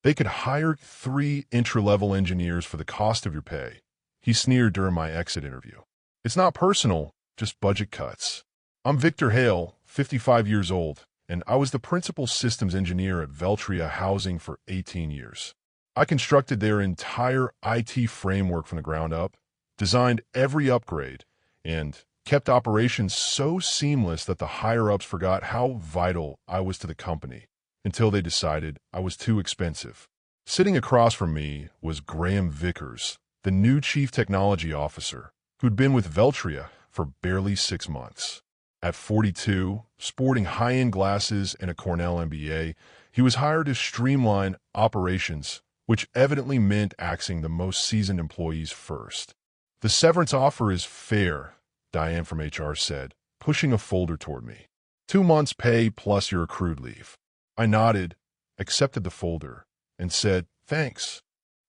They could hire 3 entry-level engineers for the cost of your pay. He sneered during my exit interview. It's not personal, just budget cuts. I'm Victor Hale, 55 years old, and I was the principal systems engineer at Veltria Housing for 18 years. I constructed their entire IT framework from the ground up, designed every upgrade, and kept operations so seamless that the higher-ups forgot how vital I was to the company until they decided I was too expensive. Sitting across from me was Graham Vickers, the new chief technology officer, who'd been with Veltria for barely 6 months. At 42, sporting high-end glasses and a Cornell MBA, he was hired to streamline operations, which evidently meant axing the most seasoned employees first. The severance offer is fair, Diane from HR said, pushing a folder toward me. 2 months' pay plus your accrued leave. I nodded, accepted the folder, and said, thanks.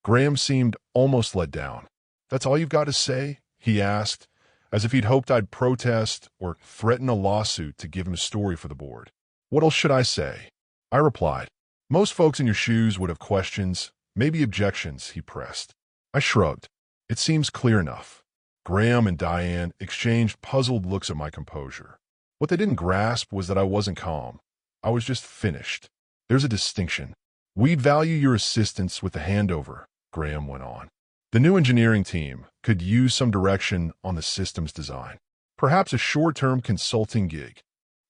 Graham seemed almost let down. That's all you've got to say? He asked, as if he'd hoped I'd protest or threaten a lawsuit to give him a story for the board. What else should I say? I replied. Most folks in your shoes would have questions, maybe objections, he pressed. I shrugged. It seems clear enough. Graham and Diane exchanged puzzled looks at my composure. What they didn't grasp was that I wasn't calm. I was just finished. There's a distinction. We'd value your assistance with the handover, Graham went on. The new engineering team could use some direction on the system's design. Perhaps a short-term consulting gig.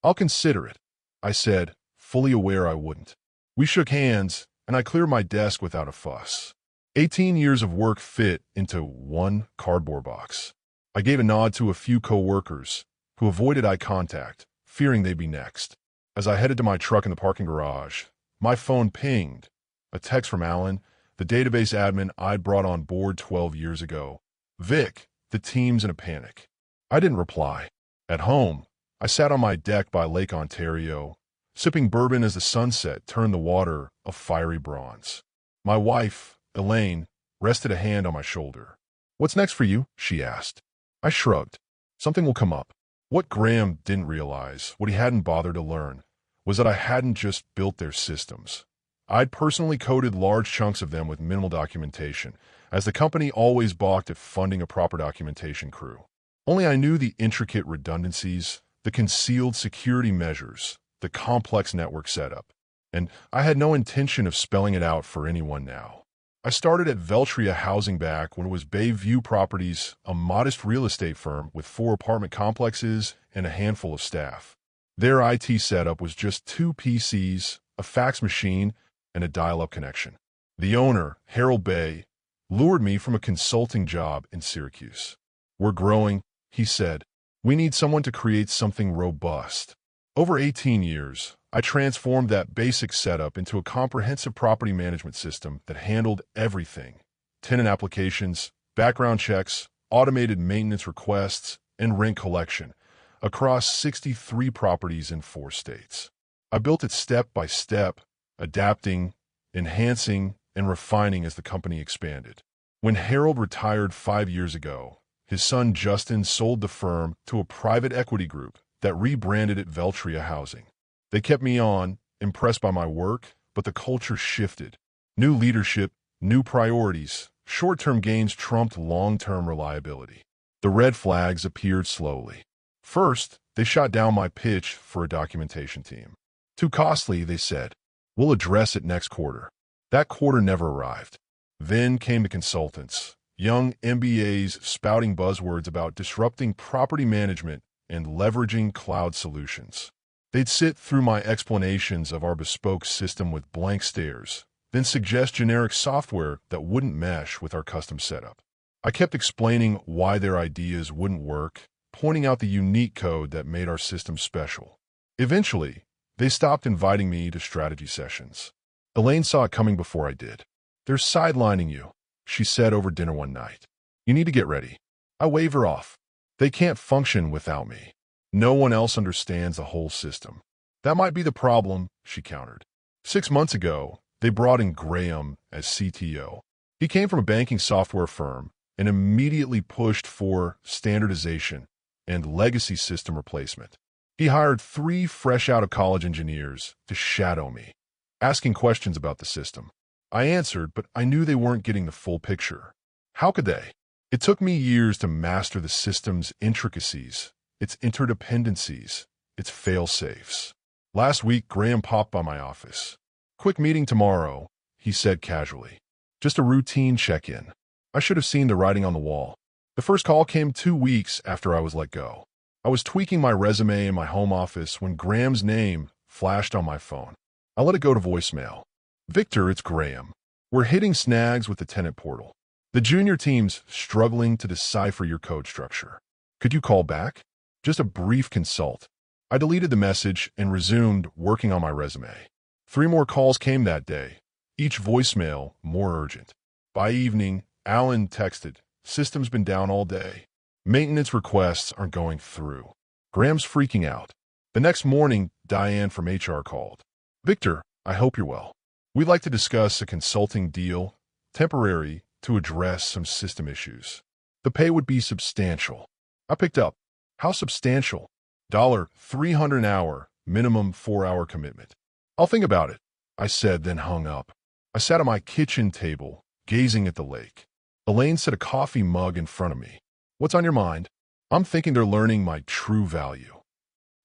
I'll consider it, I said, fully aware I wouldn't. We shook hands, and I cleared my desk without a fuss. 18 years of work fit into one cardboard box. I gave a nod to a few co-workers who avoided eye contact, fearing they'd be next. As I headed to my truck in the parking garage, my phone pinged. A text from Alan, the database admin I'd brought on board 12 years ago. Vic, the team's in a panic. I didn't reply. At home, I sat on my deck by Lake Ontario, sipping bourbon as the sunset turned the water a fiery bronze. My wife, Elaine, rested a hand on my shoulder. What's next for you? She asked. I shrugged. Something will come up. What Graham didn't realize, what he hadn't bothered to learn, was that I hadn't just built their systems. I'd personally coded large chunks of them with minimal documentation, as the company always balked at funding a proper documentation crew. Only I knew the intricate redundancies, the concealed security measures, the complex network setup, and I had no intention of spelling it out for anyone now. I started at Veltria Housing back when it was Bayview Properties, a modest real estate firm with 4 apartment complexes and a handful of staff. Their IT setup was just 2 PCs, a fax machine, and a dial-up connection. The owner, Harold Bay, lured me from a consulting job in Syracuse. We're growing, he said. We need someone to create something robust. Over 18 years, I transformed that basic setup into a comprehensive property management system that handled everything: tenant applications, background checks, automated maintenance requests, and rent collection across 63 properties in 4 states. I built it step by step, adapting, enhancing, and refining as the company expanded. When Harold retired 5 years ago, his son Justin sold the firm to a private equity group that rebranded it Veltria Housing. They kept me on, impressed by my work, but the culture shifted. New leadership, new priorities, short-term gains trumped long-term reliability. The red flags appeared slowly. First, they shot down my pitch for a documentation team. Too costly, they said. We'll address it next quarter. That quarter never arrived. Then came the consultants, young MBAs spouting buzzwords about disrupting property management and leveraging cloud solutions. They'd sit through my explanations of our bespoke system with blank stares, then suggest generic software that wouldn't mesh with our custom setup. I kept explaining why their ideas wouldn't work, pointing out the unique code that made our system special. Eventually, they stopped inviting me to strategy sessions. Elaine saw it coming before I did. They're sidelining you, she said over dinner one night. You need to get ready. I waved her off. They can't function without me. No one else understands the whole system. That might be the problem, she countered. 6 months ago, they brought in Graham as CTO. He came from a banking software firm and immediately pushed for standardization and legacy system replacement. He hired 3 fresh-out-of-college engineers to shadow me, asking questions about the system. I answered, but I knew they weren't getting the full picture. How could they? It took me years to master the system's intricacies, its interdependencies, its fail-safes. Last week, Graham popped by my office. "Quick meeting tomorrow," he said casually. "Just a routine check-in." I should have seen the writing on the wall. The first call came 2 weeks after I was let go. I was tweaking my resume in my home office when Graham's name flashed on my phone. I let it go to voicemail. "Victor, it's Graham. We're hitting snags with the tenant portal. The junior team's struggling to decipher your code structure. Could you call back? Just a brief consult." I deleted the message and resumed working on my resume. 3 more calls came that day, each voicemail more urgent. By evening, Alan texted, "System's been down all day. Maintenance requests aren't going through." Graham's freaking out. The next morning, Diane from HR called. "Victor, I hope you're well. We'd like to discuss a consulting deal, temporary, to address some system issues. The pay would be substantial." I picked up. "How substantial?" $300 an hour, minimum 4-hour commitment." "I'll think about it," I said, then hung up. I sat at my kitchen table, gazing at the lake. Elaine set a coffee mug in front of me. "What's on your mind?" "I'm thinking they're learning my true value."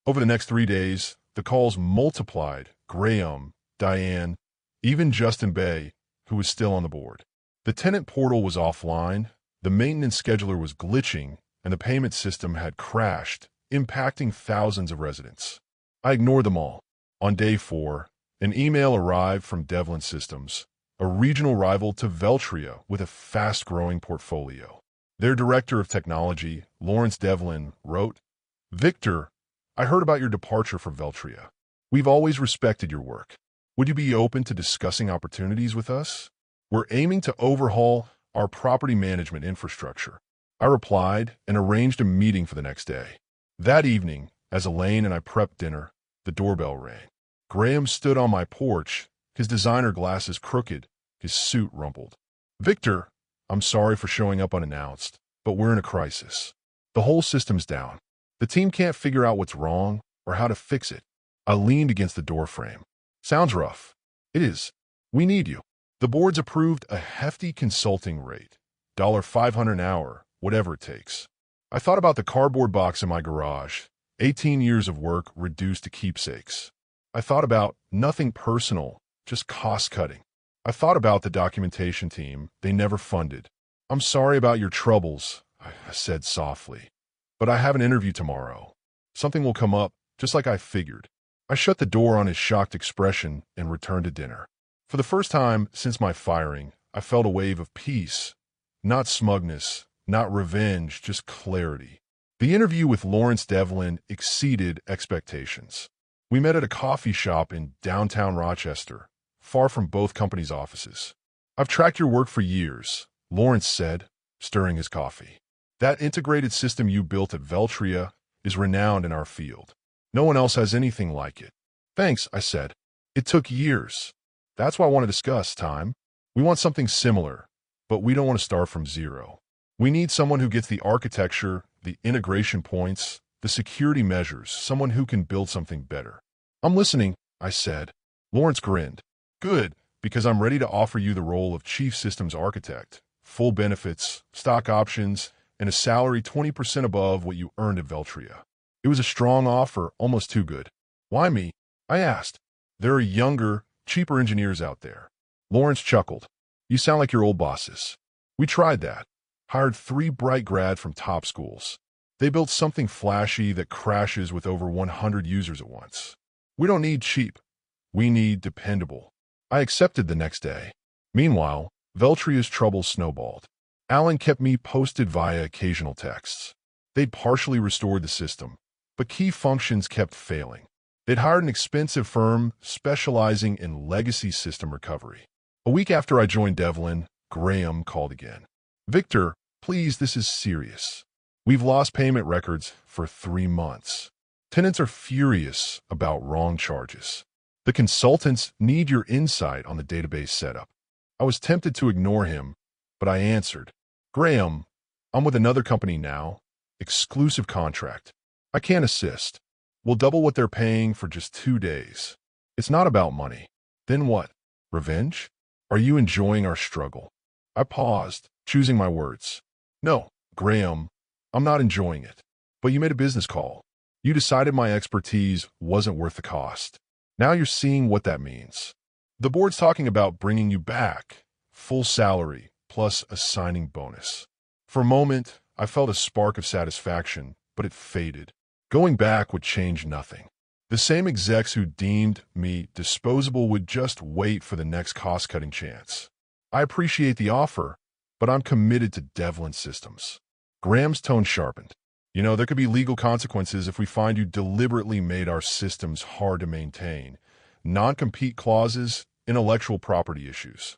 Over the next 3 days, the calls multiplied. Graham, Diane, even Justin Bay, who was still on the board. The tenant portal was offline, the maintenance scheduler was glitching, and the payment system had crashed, impacting thousands of residents. I ignored them all. On day 4, an email arrived from Devlin Systems, a regional rival to Veltria with a fast-growing portfolio. Their director of technology, Lawrence Devlin, wrote, "Victor, I heard about your departure from Veltria. We've always respected your work. Would you be open to discussing opportunities with us? We're aiming to overhaul our property management infrastructure." I replied and arranged a meeting for the next day. That evening, as Elaine and I prepped dinner, the doorbell rang. Graham stood on my porch, his designer glasses crooked, his suit rumpled. "Victor, I'm sorry for showing up unannounced, but we're in a crisis. The whole system's down. The team can't figure out what's wrong or how to fix it." I leaned against the doorframe. "Sounds rough." "It is. We need you." The board's approved a hefty consulting rate, $500 an hour, whatever it takes. I thought about the cardboard box in my garage, 18 years of work reduced to keepsakes. I thought about nothing personal, just cost-cutting. I thought about the documentation team they never funded. "I'm sorry about your troubles," I said softly, "but I have an interview tomorrow. Something will come up, just like I figured." I shut the door on his shocked expression and returned to dinner. For the first time since my firing, I felt a wave of peace, not smugness, not revenge, just clarity. The interview with Lawrence Devlin exceeded expectations. We met at a coffee shop in downtown Rochester, far from both companies' offices. "I've tracked your work for years," Lawrence said, stirring his coffee. "That integrated system you built at Veltria is renowned in our field. No one else has anything like it." "Thanks," I said. "It took years. That's why I want to discuss time. We want something similar, but we don't want to start from zero. We need someone who gets the architecture, the integration points, the security measures, someone who can build something better." "I'm listening," I said. Lawrence grinned. "Good, because I'm ready to offer you the role of chief systems architect, full benefits, stock options, and a salary 20% above what you earned at Veltria." It was a strong offer, almost too good. "Why me?" I asked. "There are younger, cheaper engineers out there." Lawrence chuckled. "You sound like your old bosses. We tried that. Hired 3 bright grads from top schools. They built something flashy that crashes with over 100 users at once. We don't need cheap. We need dependable." I accepted the next day. Meanwhile, Veltria's trouble snowballed. Alan kept me posted via occasional texts. They'd partially restored the system, but key functions kept failing. They'd hired an expensive firm specializing in legacy system recovery. A week after I joined Devlin, Graham called again. "Victor, please, this is serious. We've lost payment records for 3 months. Tenants are furious about wrong charges. The consultants need your insight on the database setup." I was tempted to ignore him, but I answered, "Graham, I'm with another company now. Exclusive contract. I can't assist. We'll double what they're paying for just 2 days. It's not about money." "Then what? Revenge?" Are you enjoying our struggle? I paused, choosing my words. No, Graham, I'm not enjoying it. But you made a business call. You decided my expertise wasn't worth the cost. Now you're seeing what that means. The board's talking about bringing you back, full salary, plus a signing bonus. For a moment, I felt a spark of satisfaction, but it faded. Going back would change nothing. The same execs who deemed me disposable would just wait for the next cost-cutting chance. I appreciate the offer, but I'm committed to Devlin Systems. Graham's tone sharpened. You know, there could be legal consequences if we find you deliberately made our systems hard to maintain. Non-compete clauses, intellectual property issues.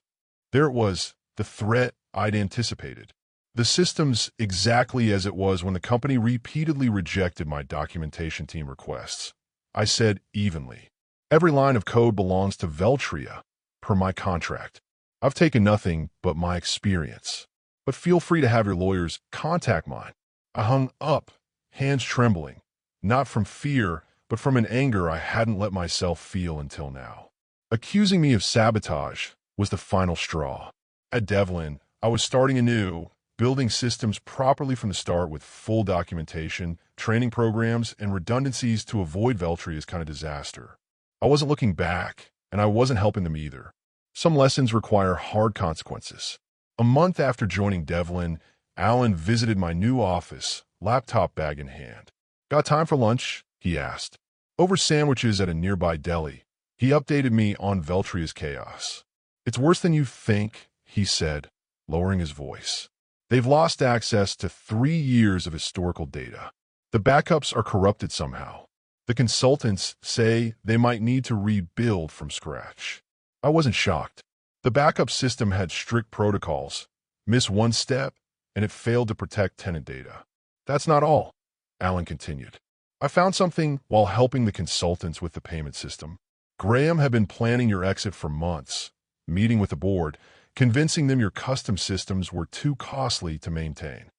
There it was, the threat I'd anticipated. The system's exactly as it was when the company repeatedly rejected my documentation team requests. I said evenly. Every line of code belongs to Veltria, per my contract. I've taken nothing but my experience. But feel free to have your lawyers contact mine. I hung up, hands trembling, not from fear, but from an anger I hadn't let myself feel until now. Accusing me of sabotage was the final straw. At Devlin, I was starting anew, building systems properly from the start with full documentation, training programs, and redundancies to avoid Veltria's kind of disaster. I wasn't looking back, and I wasn't helping them either. Some lessons require hard consequences. A month after joining Devlin, Alan visited my new office, laptop bag in hand. Got time for lunch? He asked. Over sandwiches at a nearby deli, he updated me on Veltria's chaos. It's worse than you think, he said, lowering his voice. They've lost access to 3 years of historical data. The backups are corrupted somehow. The consultants say they might need to rebuild from scratch. I wasn't shocked. The backup system had strict protocols. Miss one step, and it failed to protect tenant data. That's not all, Alan continued. I found something while helping the consultants with the payment system. Graham had been planning your exit for months, meeting with the board, convincing them your custom systems were too costly to maintain.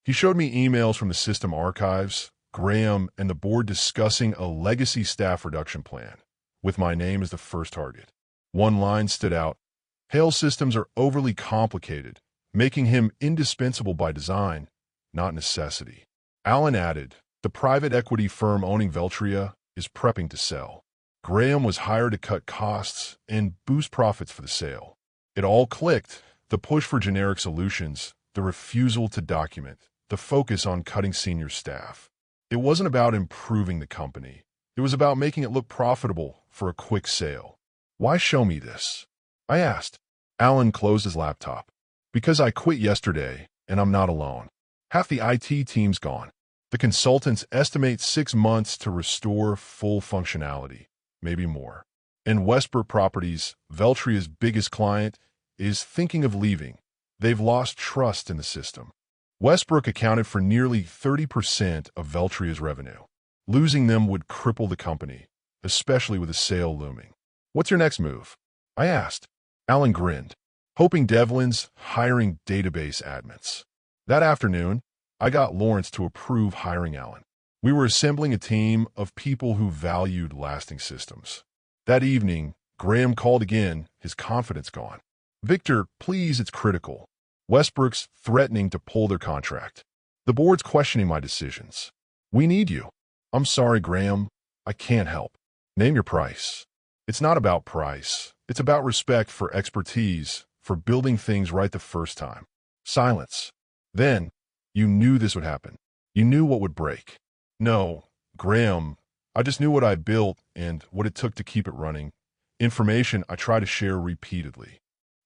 He showed me emails from the system archives, Graham and the board discussing a legacy staff reduction plan, with my name as the first target. One line stood out. Hale's systems are overly complicated, making him indispensable by design, not necessity. Alan added, the private equity firm owning Veltria is prepping to sell. Graham was hired to cut costs and boost profits for the sale. It all clicked, the push for generic solutions, the refusal to document, the focus on cutting senior staff. It wasn't about improving the company. It was about making it look profitable for a quick sale. Why show me this? I asked. Alan closed his laptop. Because I quit yesterday, and I'm not alone. Half the IT team's gone. The consultants estimate 6 months to restore full functionality, maybe more. And Westbrook Properties, Veltria's biggest client, is thinking of leaving. They've lost trust in the system. Westbrook accounted for nearly 30% of Veltria's revenue. Losing them would cripple the company, especially with a sale looming. What's your next move? I asked. Alan grinned, hoping Devlin's hiring database admins. That afternoon, I got Lawrence to approve hiring Alan. We were assembling a team of people who valued lasting systems. That evening, Graham called again, his confidence gone. Victor, please, it's critical. Westbrook's threatening to pull their contract. The board's questioning my decisions. We need you. I'm sorry, Graham. I can't help. Name your price. It's not about price. It's about respect for expertise, for building things right the first time. Silence. Then, you knew this would happen. You knew what would break. No, Graham, I just knew what I built and what it took to keep it running. Information I try to share repeatedly.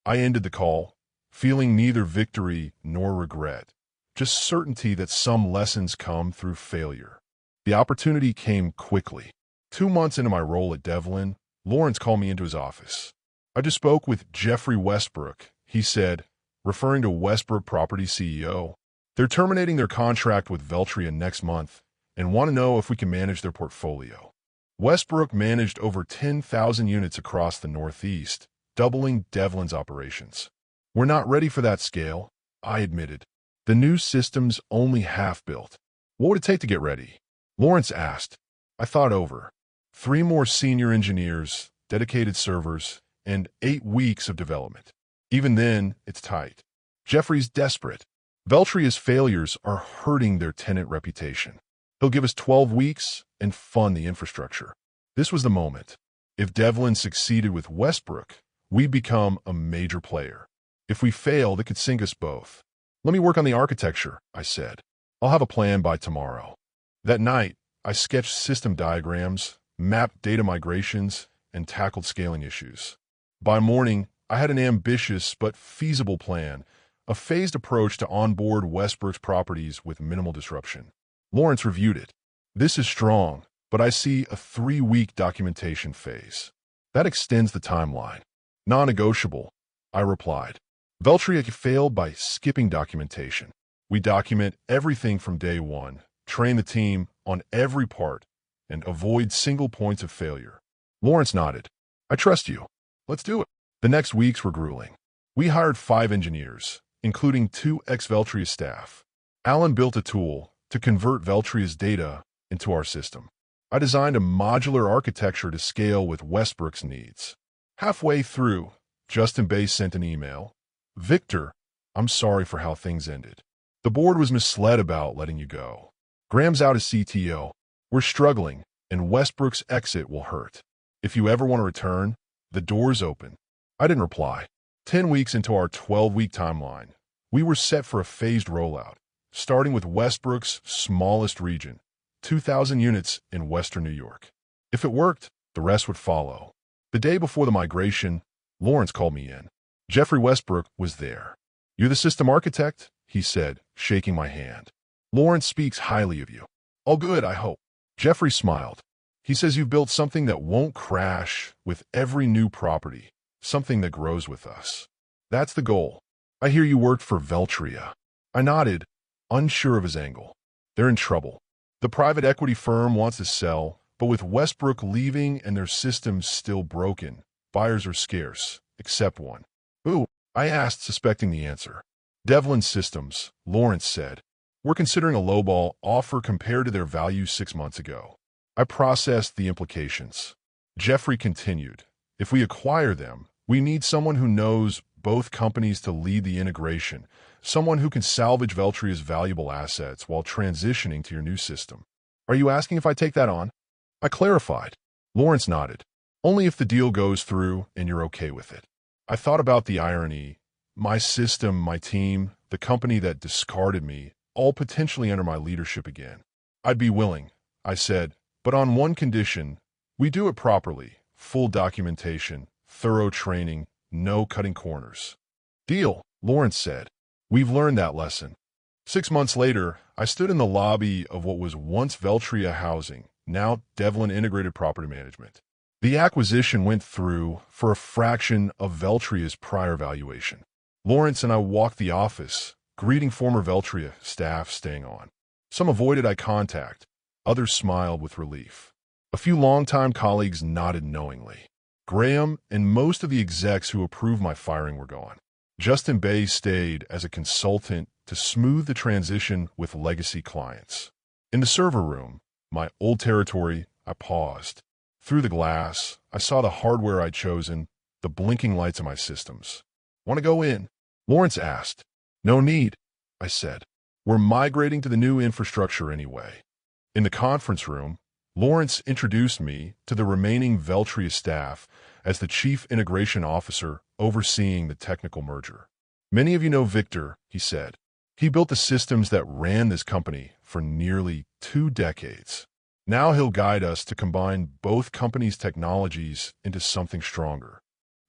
I ended the call, feeling neither victory nor regret, just certainty that some lessons come through failure. The opportunity came quickly. 2 months into my role at Devlin, Lawrence called me into his office. I just spoke with Jeffrey Westbrook, he said, referring to Westbrook Properties CEO. They're terminating their contract with Veltria next month and want to know if we can manage their portfolio. Westbrook managed over 10,000 units across the Northeast, doubling Devlin's operations. We're not ready for that scale, I admitted. The new system's only half built. What would it take to get ready? Lawrence asked. I thought over. 3 more senior engineers, dedicated servers, and 8 weeks of development. Even then, it's tight. Jeffrey's desperate. Veltria's failures are hurting their tenant reputation. He'll give us 12 weeks and fund the infrastructure. This was the moment. If Devlin succeeded with Westbrook, we'd become a major player. If we failed, it could sink us both. Let me work on the architecture, I said. I'll have a plan by tomorrow. That night, I sketched system diagrams, mapped data migrations, and tackled scaling issues. By morning, I had an ambitious but feasible plan, a phased approach to onboard Westbrook's properties with minimal disruption. Lawrence reviewed it. This is strong, but I see a 3-week documentation phase. That extends the timeline. Non-negotiable, I replied. Veltria failed by skipping documentation. We document everything from day one, train the team on every part, and avoid single points of failure. Lawrence nodded. I trust you. Let's do it. The next weeks were grueling. We hired 5 engineers, including 2 ex-Veltria staff. Alan built a tool to convert Veltria's data into our system. I designed a modular architecture to scale with Westbrook's needs. Halfway through, Justin Bay sent an email. Victor, I'm sorry for how things ended. The board was misled about letting you go. Graham's out as CTO. We're struggling, and Westbrook's exit will hurt. If you ever want to return, the door's open. I didn't reply. 10 weeks into our 12-week timeline, we were set for a phased rollout, starting with Westbrook's smallest region, 2,000 units in Western New York. If it worked, the rest would follow. The day before the migration, Lawrence called me in. Jeffrey Westbrook was there. You're the system architect, he said, shaking my hand. Lawrence speaks highly of you. All good, I hope. Jeffrey smiled. He says you've built something that won't crash with every new property, something that grows with us. That's the goal. I hear you worked for Veltria. I nodded, unsure of his angle. They're in trouble. The private equity firm wants to sell, but with Westbrook leaving and their systems still broken, buyers are scarce, except one. Ooh, I asked, suspecting the answer. Devlin Systems, Lawrence said. We're considering a lowball offer compared to their value 6 months ago. I processed the implications. Jeffrey continued. If we acquire them, we need someone who knows both companies to lead the integration, someone who can salvage Veltria's valuable assets while transitioning to your new system. Are you asking if I take that on? I clarified. Lawrence nodded. Only if the deal goes through and you're okay with it. I thought about the irony. My system, my team, the company that discarded me, all potentially under my leadership again. I'd be willing, I said, but on one condition: we do it properly, full documentation, thorough training, no cutting corners. Deal, Lawrence said. We've learned that lesson. 6 months later, I stood in the lobby of what was once Veltria Housing, now Devlin Integrated Property Management. The acquisition went through for a fraction of Veltria's prior valuation. Lawrence and I walked the office, greeting former Veltria staff staying on. Some avoided eye contact, others smiled with relief. A few longtime colleagues nodded knowingly. Graham and most of the execs who approved my firing were gone. Justin Bay stayed as a consultant to smooth the transition with legacy clients. In the server room, my old territory, I paused. Through the glass, I saw the hardware I'd chosen, the blinking lights of my systems. Want to go in? Lawrence asked. No need, I said. We're migrating to the new infrastructure anyway. In the conference room, Lawrence introduced me to the remaining Veltria staff as the Chief Integration Officer overseeing the technical merger. Many of you know Victor, he said. He built the systems that ran this company for nearly 2 decades. Now he'll guide us to combine both companies' technologies into something stronger.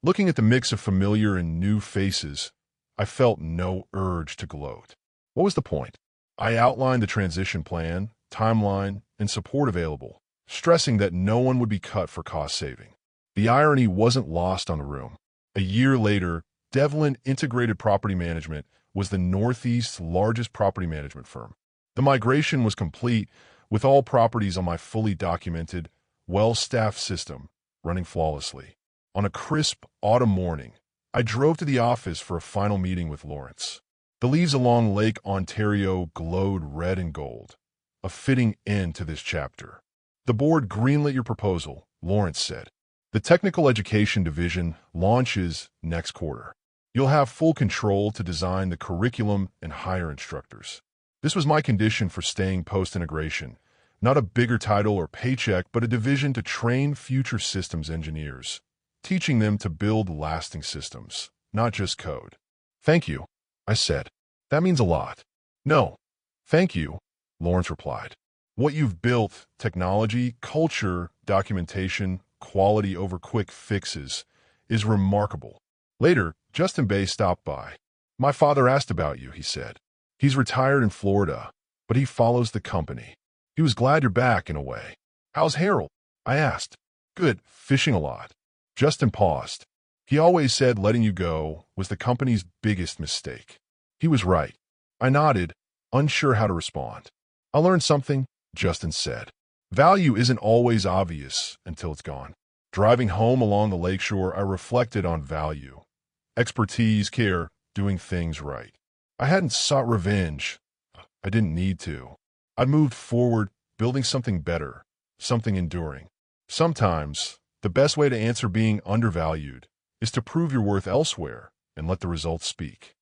Looking at the mix of familiar and new faces, I felt no urge to gloat. What was the point? I outlined the transition plan, timeline, and support available, stressing that no one would be cut for cost saving. The irony wasn't lost on the room. A year later, Devlin Integrated Property Management was the Northeast's largest property management firm. The migration was complete, with all properties on my fully documented, well-staffed system running flawlessly. On a crisp autumn morning, I drove to the office for a final meeting with Lawrence. The leaves along Lake Ontario glowed red and gold, a fitting end to this chapter. The board greenlit your proposal, Lawrence said. The Technical Education Division launches next quarter. You'll have full control to design the curriculum and hire instructors. This was my condition for staying post-integration. Not a bigger title or paycheck, but a division to train future systems engineers, teaching them to build lasting systems, not just code. Thank you, I said. That means a lot. No, thank you, Lawrence replied. What you've built, technology, culture, documentation, quality over quick fixes, is remarkable. Later, Justin Bay stopped by. My father asked about you, he said. He's retired in Florida, but he follows the company. He was glad you're back in a way. How's Harold? I asked. Good, fishing a lot. Justin paused. He always said letting you go was the company's biggest mistake. He was right. I nodded, unsure how to respond. I learned something, Justin said. Value isn't always obvious until it's gone. Driving home along the lakeshore, I reflected on value. Expertise, care, doing things right. I hadn't sought revenge. I didn't need to. I'd moved forward, building something better, something enduring. Sometimes, the best way to answer being undervalued is to prove your worth elsewhere and let the results speak.